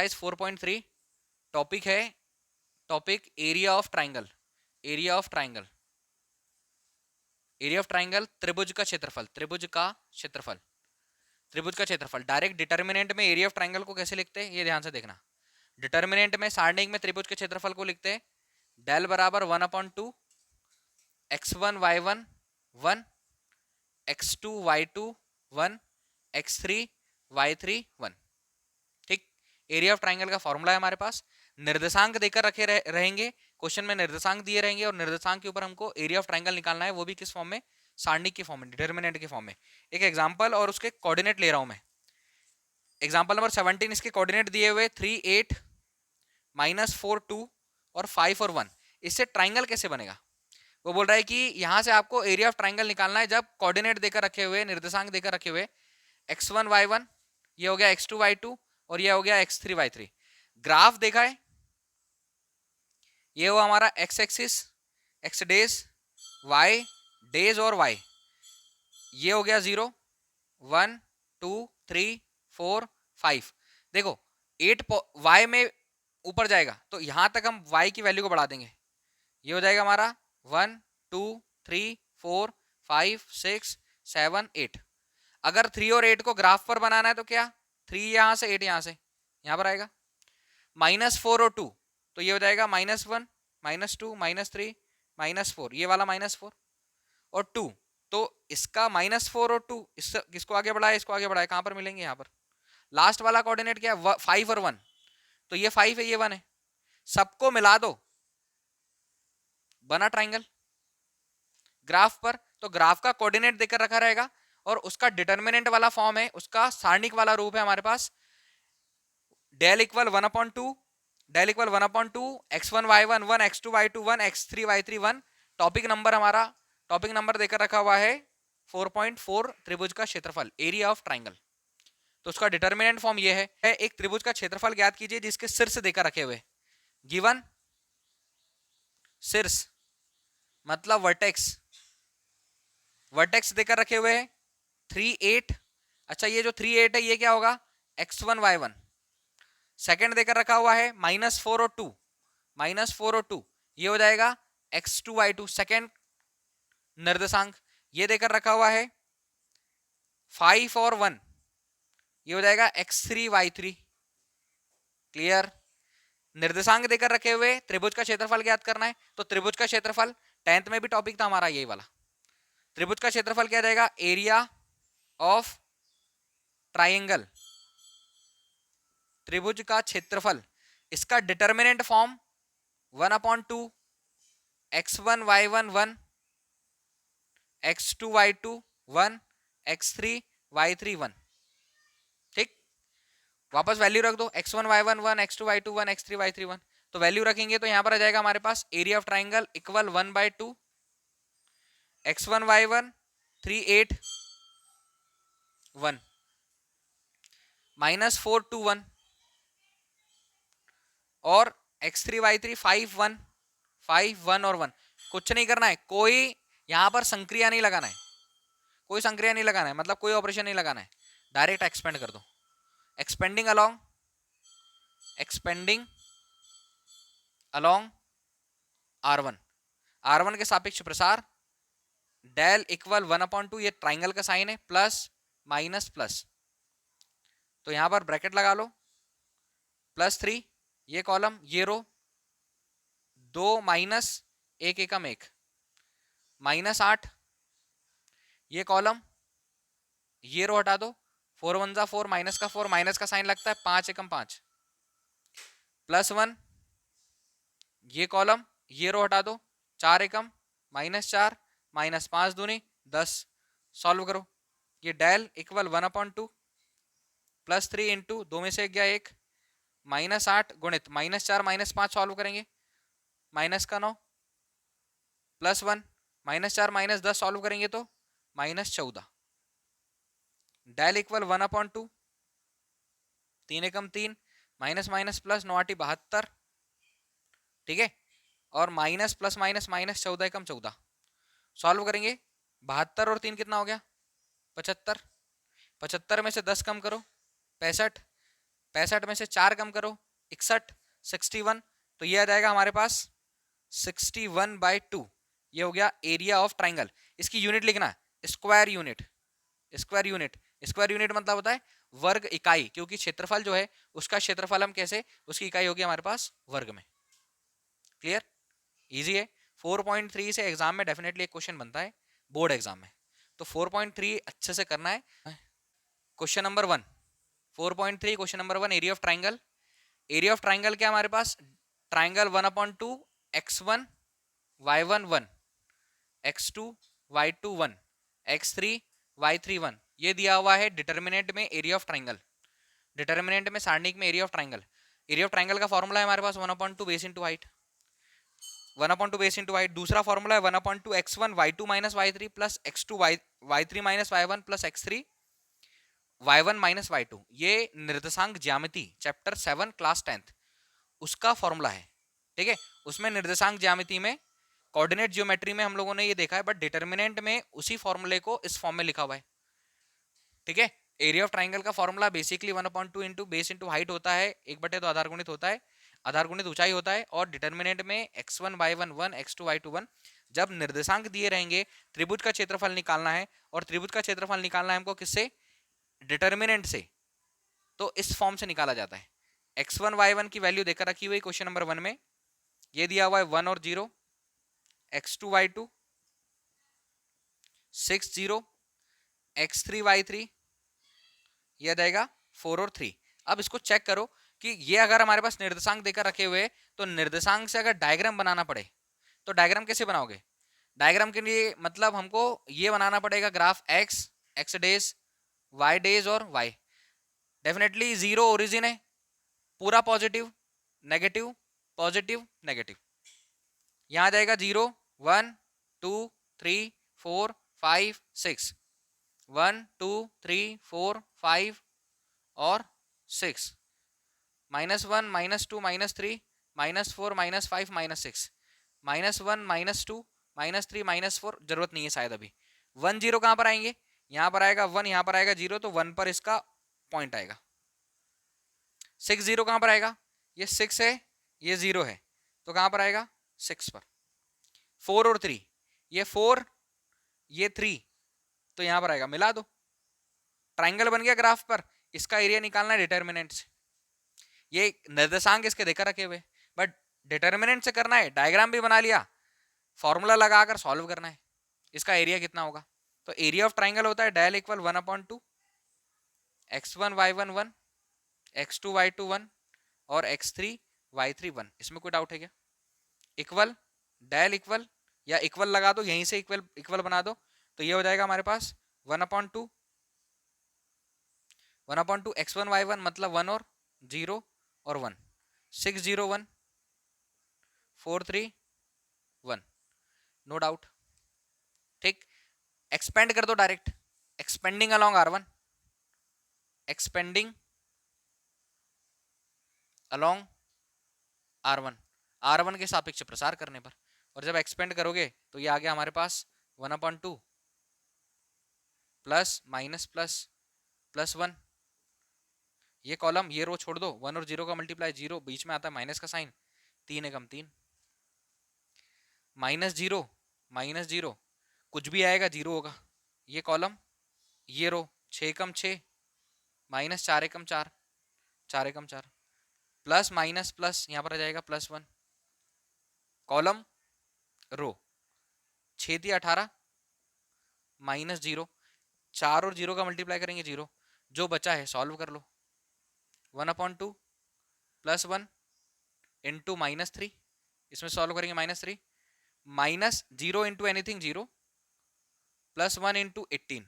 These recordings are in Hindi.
एक्सरसाइज 4.3 टॉपिक है, topic area of triangle. Area of triangle, area of triangle, त्रिभुज का क्षेत्रफल, त्रिभुज का क्षेत्रफल, त्रिभुज का क्षेत्रफल। डायरेक्ट डिटर्मिनेंट में एरिया ऑफ ट्राइंगल को कैसे लिखते हैं ये ध्यान से देखना। डिटर्मिनेंट में सारणिक में त्रिभुज के क्षेत्रफल को लिखते हैं डेल बराबर 1/2 x1 y1 1 x2 y2 1 x3 y3 1। ठीक, एरिया ऑफ ट्राइंगल का फॉर्मूला है हमारे पास। निर्देशांक देकर रखे रहेंगे, क्वेश्चन में निर्देशांक दिए रहेंगे और निर्देशांक के ऊपर हमको एरिया ऑफ ट्राइंगल निकालना है, वो भी किस फॉर्म में, सारणिक के फॉर्म में, डिटर्मिनेंट के फॉर्म में। एक एग्जांपल और उसके कोऑर्डिनेट ले रहा हूं मैं। एग्जांपल नंबर 17, इसके कोऑर्डिनेट दिए हुए 3 8 -4 2 और 5 और 1। इससे ट्राइंगल कैसे बनेगा? वो बोल रहा है कि यहां से आपको एरिया ऑफ ट्राइंगल निकालना है जब कोऑर्डिनेट देकर रखे हुए, निर्देशांक देकर रखे हुए x1 y1, ये हो गया x2 y2 और ये हो गया x3 y3। ग्राफ देखा है, ये हुआ हमारा x axis, x days, y days और y, ये हो गया 0 1 2 3 4 5। देखो 8 y में ऊपर जाएगा तो यहां तक हम y की वैल्यू को बढ़ा देंगे, ये हो जाएगा हमारा 1 2 3 4 5 6 7 8। अगर 3 और 8 को ग्राफ पर बनाना है तो क्या, 3 यहां से 8 यहां से, यहां पर आएगा। -4 और 2 तो ये हो जाएगा -1 -2 -3 -4, ये वाला -4 और 2, तो इसका -4 और 2 किसको आगे बढ़ाए, इसको आगे बढ़ाए, कहां पर मिलेंगे, यहां पर। लास्ट वाला कोऑर्डिनेट क्या है, 5 और 1, तो ये 5 है ये 1 है, सबको मिला दो, बना ट्राइंगल। ग्राफ पर तो ग्राफ का कोऑर्डिनेट देकर रखा रहेगा और उसका डिटर्मिनेंट वाला फॉर्म है, उसका सारणिक वाला रूप है हमारे पास del equal 1/2 del equal 1/2 x1 y1 1 x2 y2 1 x3 y3 1। Topic number हमारा, टॉपिक नंबर देकर रखा हुआ है 4.4 त्रिभुज का क्षेत्रफल, एरिया ऑफ ट्राइंगल। तो उसका डिटर्मिनेंट फॉर्म ये है, एक त्रिभुज का क्षेत्रफल ज्ञात कीजिए जिसके शीर्ष देकर रखे हुए, गिवन शीर्ष मतलब वर्टेक्स, वर्टेक्स देकर रखे हुए हैं 3 8। अच्छा ये जो 3 8 है ये क्या होगा, x1 y1। सेकंड देकर रखा हुआ है -4 और 2, -4 और 2 ये हो जाएगा x2 y2। सेकंड निर्देशांक ये देकर रखा हुआ है 5 और 1, ये हो जाएगा x3 y3। क्लियर। निर्देशांक देकर रखे हुए त्रिभुज का क्षेत्रफल ज्ञात करना है, तो त्रिभुज का क्षेत्रफल 10th में भी टॉपिक था हमारा यही वाला। त्रिभुज का क्षेत्रफल क्या जाएगा, एरिया ऑफ ट्राइंगल, त्रिभुज का क्षेत्रफल। इसका determinant form 1/2 x1 y1 1 x2 y2 1 x3 y3 1। ठीक, वापस वैल्यू रख दो, x1 y1 1 x2 y2 1 x3 y3 1। तो वैल्यू रखेंगे तो यहां पर आ जाएगा हमारे पास area of triangle equal 1/2 x1 y1 3 8 1 -4 2 1 और x3 y3 5 1 5 1 और 1। कुछ नहीं करना है, कोई यहां पर संक्रिया नहीं लगाना है, कोई संक्रिया नहीं लगाना है, मतलब कोई ऑपरेशन नहीं लगाना है, डायरेक्ट एक्सपेंड कर दो। Expanding along, expanding along r1, r1 के सापेक्ष प्रसार डेल इक्वल 1/2, ये ट्राइंगल का साइन है, प्लस माइनस प्लस, तो यहां पर ब्रैकेट लगा लो, +3 ये कॉलम ये रो, 2 माइनस 1 एकम 1 -8 ये कॉलम ये रो हटा दो, 4 1 जा 4 माइनस का 4 माइनस का साइन लगता है, 5 एकम 5 +1 ये कॉलम ये रो हटा दो, 4 एकम -4 -5 दूनी 10। सॉल्व करो, ये डेल इक्वल 1/2 +3 इंटू 2 में से गया 1 -8 गुणित -4 -5 सॉल्व करेंगे, -9 +1 -4 -10 सॉल्व करेंगे तो -14। डेल इक्वल 1/2 3 एकम 3 माइनस माइनस प्लस 9 8 72। ठीक है, और माइनस प्लस माइनस -14 एकम 14 सॉल्व करेंगे, 72 और 3 कितना हो गया 75। 75 में से 10 कम करो 65, 65 में से 4 कम करो, 61, 61, तो ये आ जाएगा हमारे पास 61/2। ये हो गया एरिया ऑफ ट्राइंगल। इसकी यूनिट लिखना है square unit. Square unit, square unit मतलब होता है वर्ग इकाई, क्योंकि क्षेत्रफल जो है उसका क्षेत्रफल हम कैसे, उसकी इकाई होगी हमारे पास वर्ग में। क्लियर, इजी है। 4.3 से एग्जाम में डेफिनेटली एक क्वेश्चन बनता है बोर्ड एग्जाम में, तो 4.3 अच्छे से करना है। Question number 1, 4.3 question number 1, area of triangle. Area of triangle क्या हमारे पास, triangle 1/2 x1 y1 1 x2 y2 1 x3 y3 1, ये दिया हुआ है डिटर्मिनेंट में एरिया ऑफ ट्राइंगल। डिटर्मिनेंट में सारणिक में area of triangle. Area of triangle का फॉर्मूला है हमारे पास 1/2 base into height, 1/2 base into height. दूसरा फॉर्मूला है 1/2 x1 y2 minus y3 plus x2 y3 minus y1 plus x3 y1 minus y2। ये निर्देशांक ज्यामिति चैप्टर 7 क्लास 10th उसका फॉर्मूला है। ठीक है, उसमें निर्देशांक ज्यामिति में कोऑर्डिनेट ज्योमेट्री में हम लोगों ने ये देखा है, बट डिटर्मिनेंट में उसी फॉर्मूले को इस फॉर्म में लिखा हुआ है। ठीक है, एरिया ऑफ ट्राइंगल का formula basically 1/2 into base into height होता है, 1/2 आधार गुणित होता है, आधार गुणित ऊंचाई होता है, और डिटर्मिनेंट में x1 y1 1 x2 y2 1। जब निर्देशांक दिए रहेंगे, त्रिभुज का क्षेत्रफल निकालना है, और त्रिभुज का क्षेत्रफल निकालना है हमको किससे, डिटर्मिनेंट से, तो इस फॉर्म से निकाला जाता है। x1 y1 की वैल्यू देकर रखी हुई क्वेश्चन नंबर 1 में, ये दिया हुआ है 1 और 0, x2 y2 6 0, x3 y3 यह देगा 4 और 3। अब इसको चेक करो कि ये अगर हमारे पास निर्देशांक देकर रखे हुए, तो निर्देशांक से अगर डायग्राम बनाना पड़े तो डायग्राम कैसे बनाओगे। डायग्राम के लिए मतलब हमको ये बनाना पड़ेगा graph x days y days और y। डेफिनेटली 0 ओरिजिन है, पूरा पॉजिटिव नेगेटिव पॉजिटिव नेगेटिव, यहां जाएगा 0 1 2 3 4 5 6, 1 2 3 4 5 और 6, -1 -2 -3 -4 -5 -6, -1 -2 -3 -4, जरूरत नहीं है शायद अभी। 1 0 कहां पर आएंगे, यहां पर आएगा 1, यहां पर आएगा 0, तो 1 पर इसका पॉइंट आएगा। 6 0 कहां पर आएगा, ये 6 है ये 0 है, तो कहां पर आएगा 6 पर। 4 और 3, ये 4 ये 3, तो यहां पर आएगा, मिला दो, ट्राइंगल बन गया ग्राफ पर। इसका एरिया निकालना है डिटर्मिनेंट से। ये निर्देशांक इसके देकर रखे हुए, बट डिटर्मिनेंट से करना है, डायग्राम भी बना लिया, फॉर्मूला लगाकर सॉल्व करना है इसका एरिया कितना होगा। तो एरिया ऑफ ट्राइंगल होता है del equal 1/2 x1 y1 1 x2 y2 1 और x3 y3 1। इसमें कोई डाउट है क्या, इक्वल डेल इक्वल या इक्वल लगा दो, यहीं से इक्वल इक्वल बना दो, तो ये हो जाएगा हमारे पास 1/2 x1 y1 मतलब 1 और 0 और 1, 6 0 1 4 3 1, नो डाउट। ठीक, एक्सपेंड कर दो direct, expanding along R1, expanding along R1, R1 के सापेक्ष प्रसार करने पर, और जब एक्सपेंड करोगे तो ये आ गया हमारे पास 1/2 प्लस माइनस प्लस प्लस 1, ये कॉलम ये रो छोड़ दो, 1 और 0 का मल्टीप्लाई 0, बीच में आता है माइनस का साइन, 3 एकम 3, -0 कुछ भी आएगा 0 होगा, ये कॉलम ये रो 6 एकम 6 माइनस 4 एकम 4 4 एकम 4 प्लस माइनस प्लस यहाँ पर आ जाएगा +1, कॉलम रो 6 × 18 -0, 4 और 0 का मल्टीप्लाई करेंगे 0, जो बचा है सॉल्व कर लो, 1/2 +1 इंटू -3, इसमें सॉल्व करेंगे -3, -0 into anything 0 +1 into 18,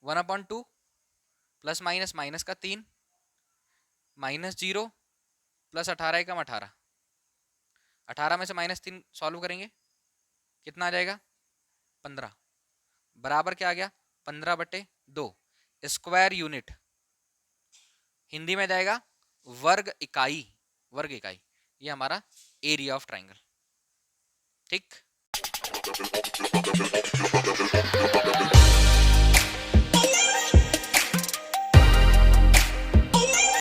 1/2 plus minus minus का 3 -0 प्लस 18 एकम 18, 18 में से -3 सॉल्व करेंगे कितना आ जाएगा 15, बराबर क्या आ गया 15/2, स्क्वायर यूनिट, हिंदी में जाएगा वर्ग इकाई, वर्ग इकाई, ये हमारा एरिया ऑफ ट्राइंगल। ठीक।